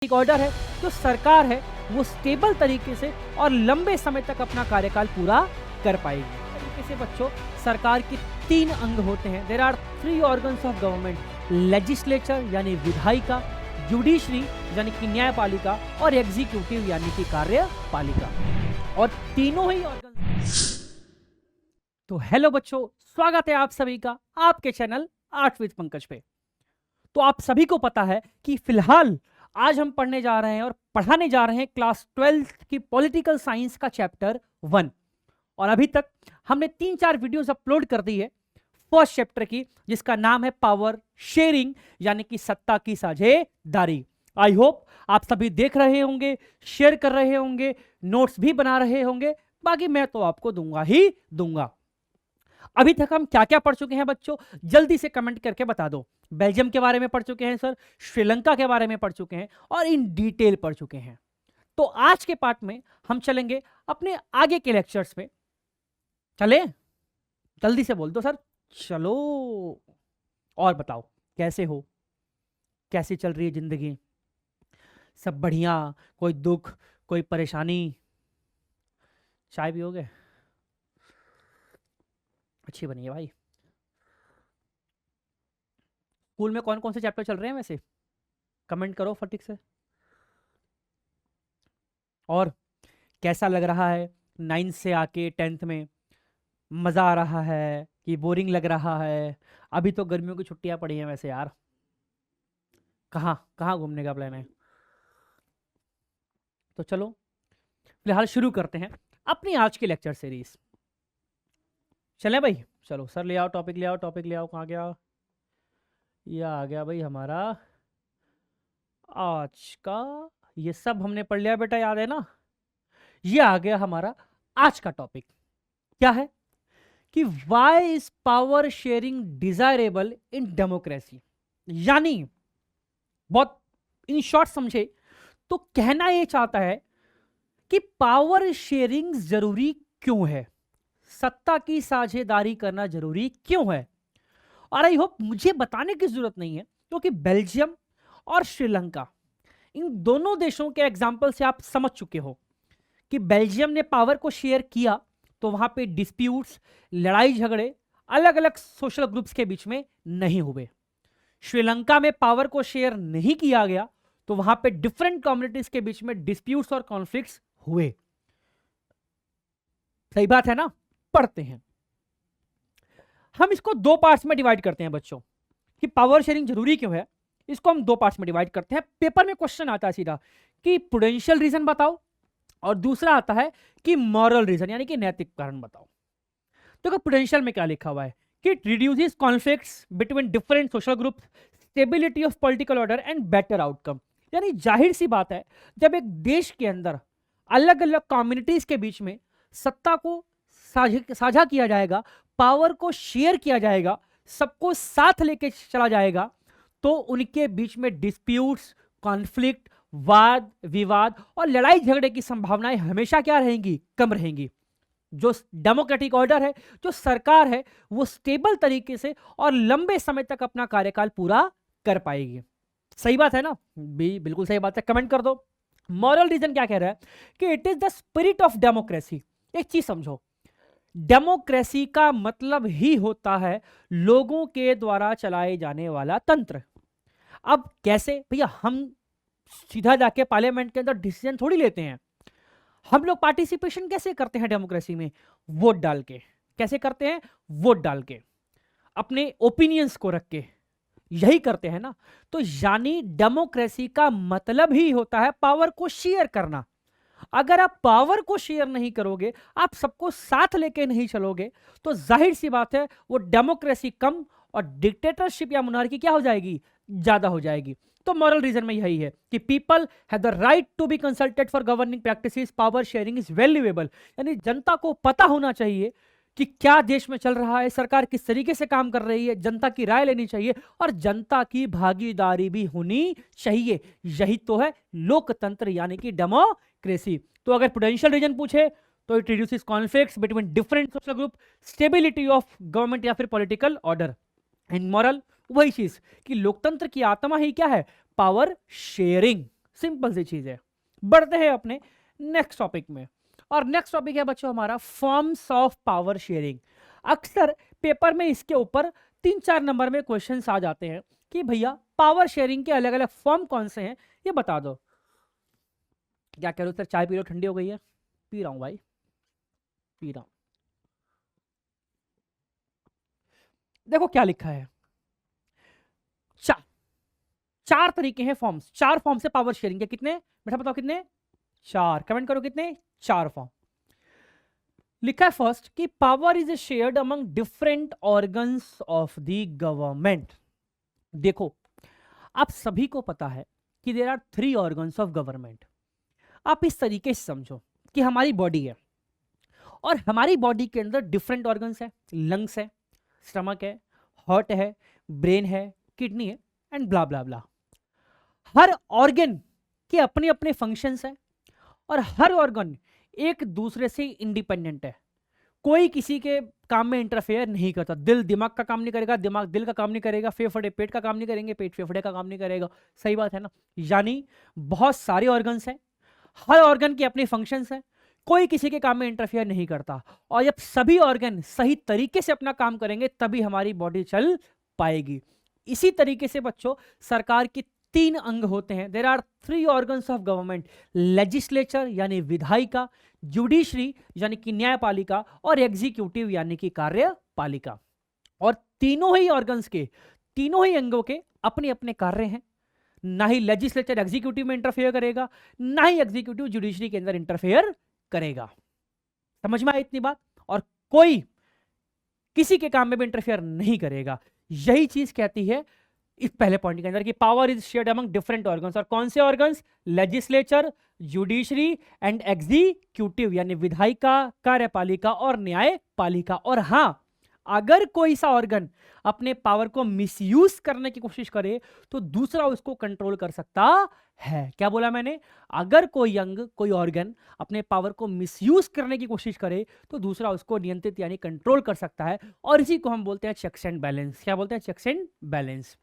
एक ऑर्डर है जो सरकार है वो स्टेबल तरीके से और लंबे समय तक अपना कार्यकाल पूरा कर पाएगी। तरीके से बच्चों सरकार के 3 अंग होते हैं। There are 3 organs of government, legislature यानी विधायिका, जुडिशरी यानी कि न्यायपालिका और एग्जीक्यूटिव यानी कि कार्यपालिका, और तीनों ही ऑर्गन। तो हेलो बच्चों, स्वागत है आप सभी का आपके चैनल आर्ट विद पंकज पे। तो आप सभी को पता है कि फिलहाल आज हम पढ़ने जा रहे हैं और पढ़ाने जा रहे हैं क्लास 12 की पॉलिटिकल साइंस का चैप्टर 1। और अभी तक हमने 3-4 वीडियोस अपलोड कर दी है फर्स्ट चैप्टर की, जिसका नाम है पावर शेयरिंग यानी कि सत्ता की साझेदारी। आई होप आप सभी देख रहे होंगे, शेयर कर रहे होंगे, नोट्स भी बना रहे होंगे। बाकी मैं तो आपको दूंगा ही दूंगा। अभी तक हम क्या क्या पढ़ चुके हैं बच्चों, जल्दी से कमेंट करके बता दो। बेल्जियम के बारे में पढ़ चुके हैं सर, श्रीलंका के बारे में पढ़ चुके हैं और इन डिटेल पढ़ चुके हैं। तो आज के पार्ट में हम चलेंगे अपने आगे के लेक्चर्स पे। चले, जल्दी से बोल दो सर। चलो, और बताओ कैसे हो, कैसी चल रही है जिंदगी? सब बढ़िया? कोई दुख, कोई परेशानी? चाय पियोगे? अच्छी बनी है भाई। स्कूल में कौन कौन से चैप्टर चल रहे हैं वैसे? कमेंट करो फटिक से। और कैसा लग रहा है 9th से आके 10th में? मज़ा आ रहा है कि बोरिंग लग रहा है? अभी तो गर्मियों की छुट्टियां पड़ी हैं वैसे यार, कहाँ कहाँ घूमने का प्लान है? तो चलो फिलहाल शुरू करते हैं अपनी आज की लेक्चर सीरीज। चलें भाई, चलो सर ले आओ टॉपिक, ले आओ टॉपिक, ले आओ। कहाँ गया? ये आ गया भाई हमारा आज का। ये सब हमने पढ़ लिया बेटा, याद है ना? ये आ गया हमारा आज का टॉपिक। क्या है कि why is power sharing desirable in democracy. यानी बहुत इन शॉर्ट समझे तो कहना यह चाहता है कि पावर शेयरिंग जरूरी क्यों है, सत्ता की साझेदारी करना जरूरी क्यों है। और आई होप मुझे बताने की जरूरत नहीं है, क्योंकि बेल्जियम और श्रीलंका, इन दोनों देशों के एग्जाम्पल से आप समझ चुके हो कि बेल्जियम ने पावर को शेयर किया तो वहां पे डिस्प्यूट्स, लड़ाई झगड़े अलग अलग सोशल ग्रुप्स के बीच में नहीं हुए। श्रीलंका में पावर को शेयर नहीं किया गया तो वहां पे डिफरेंट कम्युनिटीज के बीच में डिस्प्यूट्स और कॉन्फ्लिक्ट्स हुए। सही बात है ना? पढ़ते हैं हम इसको 2 पार्ट्स में डिवाइड करते हैं बच्चों कि पावर शेयरिंग जरूरी क्यों है। इसको हम 2 पार्ट्स में डिवाइड करते हैं। पेपर में क्वेश्चन आता है सीधा कि प्रूडेंशियल रीजन बताओ, और दूसरा आता है कि मॉरल रीजन यानी कि नैतिक कारण बताओ। तो प्रूडेंशियल में क्या लिखा हुआ है कि it reduces conflicts between different social groups, stability of political order and better outcome. यानी जाहिर सी बात है, जब एक देश के अंदर अलग अलग कम्युनिटीज के बीच में सत्ता को साझा किया जाएगा, पावर को शेयर किया जाएगा, सबको साथ लेके चला जाएगा, तो उनके बीच में डिस्प्यूट्स, कॉन्फ्लिक्ट, वाद विवाद और लड़ाई झगड़े की संभावनाएं हमेशा क्या रहेंगी? कम रहेंगी। जो डेमोक्रेटिक ऑर्डर है, जो सरकार है, वो स्टेबल तरीके से और लंबे समय तक अपना कार्यकाल पूरा कर पाएगी। सही बात है ना? बिल्कुल सही बात है, कमेंट कर दो। मॉरल रीजन क्या कह रहा है कि it is the spirit of democracy. एक चीज समझो, डेमोक्रेसी का मतलब ही होता है लोगों के द्वारा चलाए जाने वाला तंत्र। अब कैसे भैया? हम सीधा जाके पार्लियामेंट के अंदर डिसीजन थोड़ी लेते हैं। हम लोग पार्टिसिपेशन कैसे करते हैं डेमोक्रेसी में? वोट डाल के। कैसे करते हैं? वोट डाल के, अपने ओपिनियंस को रख के, यही करते हैं ना। तो यानी डेमोक्रेसी का मतलब ही होता है पावर को शेयर करना। अगर आप पावर को शेयर नहीं करोगे, आप सबको साथ लेके नहीं चलोगे, तो जाहिर सी बात है वो डेमोक्रेसी कम और डिक्टेटरशिप या मोनार्की क्या हो जाएगी? ज्यादा हो जाएगी। तो मॉरल रीजन में यही है कि people have the right to be consulted for governing practices, power sharing is valuable. यानी जनता को पता होना चाहिए कि क्या देश में चल रहा है, सरकार किस तरीके से काम कर रही है, जनता की राय लेनी चाहिए और जनता की भागीदारी भी होनी चाहिए। यही तो है लोकतंत्र यानी कि डेमोक्रेसी। तो अगर प्रूडेंशियल रीजन पूछे तो it reduces conflicts between different social group, stability of government या फिर पॉलिटिकल ऑर्डर। एंड मॉरल वही चीज कि लोकतंत्र की आत्मा ही क्या है? Power sharing. सिंपल सी चीज है। बढ़ते हैं अपने नेक्स्ट टॉपिक में, और नेक्स्ट टॉपिक है बच्चों हमारा फॉर्म्स ऑफ पावर शेयरिंग। अक्सर पेपर में इसके ऊपर 3-4 नंबर में क्वेश्चंस आ जाते हैं कि भैया पावर शेयरिंग के अलग अलग फॉर्म कौन से हैं, ये बता दो। क्या कह रहे हो सर, चाय पी लो, ठंडी हो गई है। पी रहा हूं भाई, पी रहा हूं। देखो क्या लिखा है, चार तरीके हैं फॉर्म्स, 4 फॉर्म से पावर शेयरिंग के। कितने बेटा बताओ कितने? 4। कमेंट करो कितने? 4 फॉर्म। लिखा है फर्स्ट कि power is shared among different organs of the government. देखो आप सभी को पता है कि there are 3 organs of government. आप इस तरीके से समझो कि हमारी बॉडी है, और हमारी बॉडी के अंदर डिफरेंट ऑर्गन्स है। लंग्स है, स्टमक है, हार्ट है, ब्रेन है, किडनी है, and blah blah blah. Her organ के अपने अपने फंक्शंस हैं, और हर ऑर्गन एक दूसरे से इंडिपेंडेंट है। कोई किसी के काम में इंटरफेयर नहीं करता। दिल दिमाग का काम नहीं करेगा, दिमाग दिल का काम नहीं करेगा, फेफड़े पेट का काम नहीं करेंगे, पेट फेफड़े का काम नहीं करेगा। सही बात है ना? यानी बहुत सारे ऑर्गन्स हैं, हर ऑर्गन के अपने फंक्शंस हैं, कोई किसी के काम में इंटरफेयर नहीं करता। और जब सभी ऑर्गन सही तरीके से अपना काम करेंगे तभी हमारी बॉडी चल पाएगी। इसी तरीके से बच्चों सरकार की 3 अंग होते हैं। There are 3 organs of government, legislature यानी विधायिका, जुडिशरी यानी कि न्यायपालिका, और एग्जीक्यूटिव यानी कि कार्यपालिका। और तीनों ही ऑर्गन्स के, तीनों ही अंगों के अपने अपने कार्य हैं। ना ही लेजिस्लेचर एग्जीक्यूटिव में इंटरफेयर करेगा, ना ही एग्जीक्यूटिव जुडिशरी के अंदर इंटरफेयर करेगा। समझ में आई इतनी बात? और कोई किसी के काम में भी इंटरफेयर नहीं करेगा। यही चीज कहती है इस पहले पॉइंट के अंदर कि power is shared among different organs. और कौन से organs? Legislature, judiciary and executive यानी विधायिका, कार्यपालिका और न्यायपालिका। और हां, अगर कोई सा ऑर्गन अपने पावर को मिसयूज करने की कोशिश करे तो दूसरा उसको कंट्रोल कर सकता है। क्या बोला मैंने? अगर कोई अंग, कोई ऑर्गन अपने पावर को मिसयूज करने की कोशिश करे तो दूसरा उसको नियंत्रित यानी कंट्रोल कर सकता है। और इसी को हम बोलते हैं चेक्स एंड बैलेंस। क्या बोलते हैं? Checks and balance.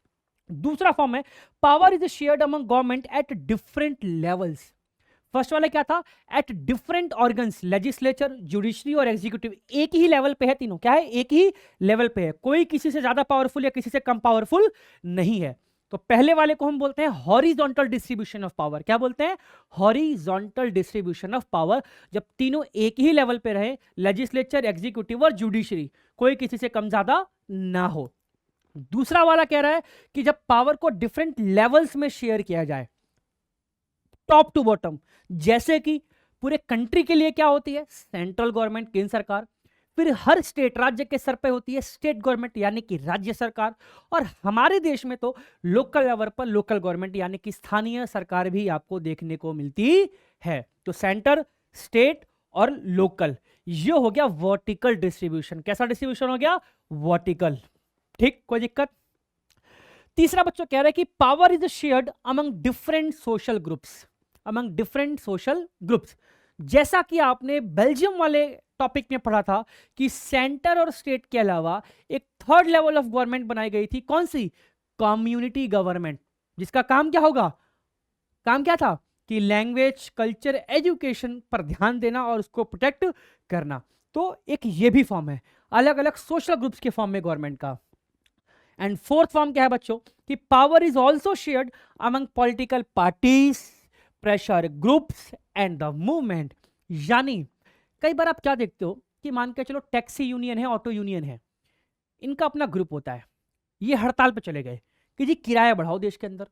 दूसरा फॉर्म है power is shared among government at different levels. First वाला क्या था? At different organs, legislature, judiciary और एग्जीक्यूटिव। एक ही लेवल पे है तीनों। क्या है? एक ही लेवल पे है। कोई किसी से ज्यादा पावरफुल या किसी से कम पावरफुल नहीं है। तो पहले वाले को हम बोलते हैं हॉरिजॉन्टल डिस्ट्रीब्यूशन ऑफ पावर। क्या बोलते हैं? Horizontal distribution of power. जब तीनों एक ही लेवल पे रहे, लेजिस्लेचर, एग्जीक्यूटिव और जुडिशरी, कोई किसी से कम ज्यादा ना हो। दूसरा वाला कह रहा है कि जब पावर को डिफरेंट लेवल्स में शेयर किया जाए, टॉप टू बॉटम। जैसे कि पूरे कंट्री के लिए क्या होती है? सेंट्रल गवर्नमेंट, केंद्र सरकार। फिर हर स्टेट, राज्य के सर पे होती है स्टेट गवर्नमेंट यानी कि राज्य सरकार। और हमारे देश में तो लोकल लेवल पर लोकल गवर्नमेंट यानी कि स्थानीय सरकार भी आपको देखने को मिलती है। तो सेंटर, स्टेट और लोकल, ये हो गया वर्टिकल डिस्ट्रीब्यूशन। कैसा डिस्ट्रीब्यूशन हो गया? वर्टिकल। ठीक, कोई दिक्कत? तीसरा बच्चों कह रहा है कि power is shared among different social groups. Among different social groups, जैसा कि आपने बेल्जियम वाले टॉपिक में पढ़ा था कि सेंटर और स्टेट के अलावा एक थर्ड लेवल ऑफ गवर्नमेंट बनाई गई थी। कौन सी? कम्युनिटी गवर्नमेंट, जिसका काम क्या होगा? काम क्या था? कि लैंग्वेज, कल्चर, एजुकेशन पर ध्यान देना और उसको प्रोटेक्ट करना। तो एक ये भी फॉर्म है अलग अलग सोशल ग्रुप्स के फॉर्म में गवर्नमेंट का। एंड फोर्थ फॉर्म क्या है बच्चों? कि power is also shared among political parties, pressure groups and the movement. यानी कई बार आप क्या देखते हो कि मान के चलो टैक्सी यूनियन है, ऑटो यूनियन है, इनका अपना ग्रुप होता है। ये हड़ताल पे चले गए कि जी किराया बढ़ाओ देश के अंदर।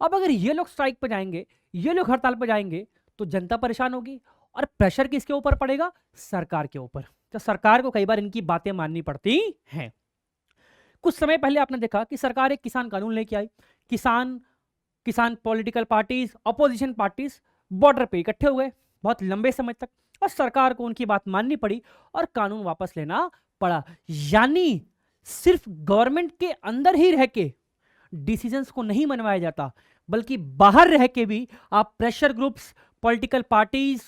अब अगर ये लोग स्ट्राइक पे जाएंगे, ये लोग हड़ताल पे जाएंगे, तो जनता परेशान होगी। और प्रेशर किसके ऊपर पड़ेगा? सरकार के ऊपर। तो सरकार को कई बार इनकी बातें माननी पड़ती हैं। कुछ समय पहले आपने देखा कि सरकार एक किसान कानून लेके आई। किसान political parties, opposition parties border पे इकट्ठे हुए बहुत लंबे समय तक, और सरकार को उनकी बात माननी पड़ी और कानून वापस लेना पड़ा। यानी सिर्फ गवर्नमेंट के अंदर ही रह के डिसीजंस को नहीं मनवाया जाता, बल्कि बाहर रह के भी आप प्रेशर ग्रुप्स, पॉलिटिकल पार्टीज,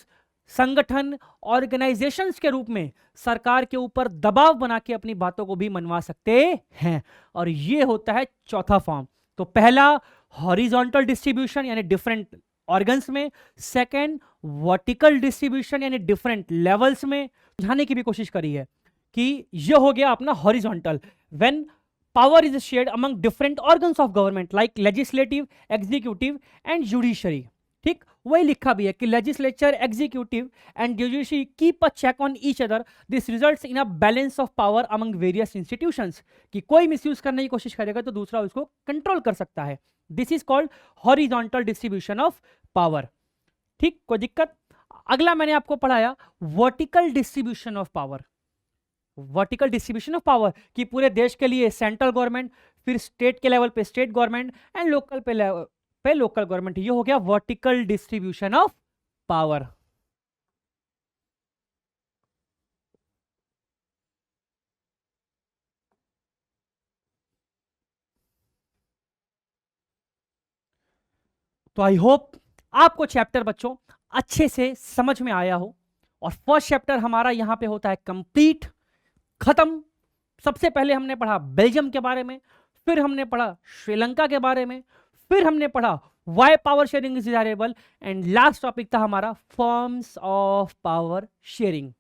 संगठन, ऑर्गेनाइजेशंस के रूप में सरकार के ऊपर दबाव बना के अपनी बातों को भी मनवा सकते हैं। और ये होता है चौथा फॉर्म। तो पहला हॉरिजॉन्टल डिस्ट्रीब्यूशन यानी डिफरेंट ऑर्गन्स में, सेकेंड वर्टिकल डिस्ट्रीब्यूशन यानी डिफरेंट लेवल्स में समझाने की भी कोशिश करी है कि ये हो गया अपना horizontal, when power is shared among different organs of government like legislative, executive and judiciary. ठीक, वही लिखा भी है कि legislature, executive and judiciary keep a check on each other, this results in a balance of power among various institutions, कि कोई misuse करने की कोशिश करेगा तो दूसरा उसको कंट्रोल कर सकता है। This is called horizontal distribution of power. ठीक, कोई दिक्कत? अगला मैंने आपको पढ़ाया vertical distribution of power. Vertical distribution of power कि पूरे देश के लिए सेंट्रल गवर्नमेंट, फिर स्टेट के लेवल पे स्टेट गवर्नमेंट एंड लोकल पे लोकल गवर्नमेंट, ये हो गया वर्टिकल डिस्ट्रीब्यूशन ऑफ पावर। तो आई होप आपको चैप्टर बच्चों अच्छे से समझ में आया हो, और फर्स्ट चैप्टर हमारा यहां पे होता है कंप्लीट, खत्म। सबसे पहले हमने पढ़ा बेल्जियम के बारे में, फिर हमने पढ़ा श्रीलंका के बारे में, फिर हमने पढ़ा why power sharing is desirable, and last topic था हमारा फॉर्म्स ऑफ पावर शेयरिंग।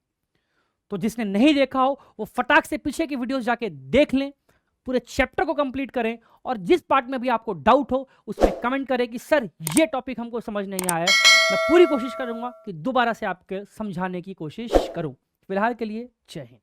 तो जिसने नहीं देखा हो वो फटाक से पीछे की वीडियोस जाके देख लें, पूरे चैप्टर को कंप्लीट करें, और जिस पार्ट में भी आपको डाउट हो उसमें कमेंट करें कि सर ये टॉपिक हमको समझ नहीं आया। मैं पूरी कोशिश करूंगा कि दोबारा से आपके समझाने की कोशिश करूं। फिलहाल के लिए जय हिंद।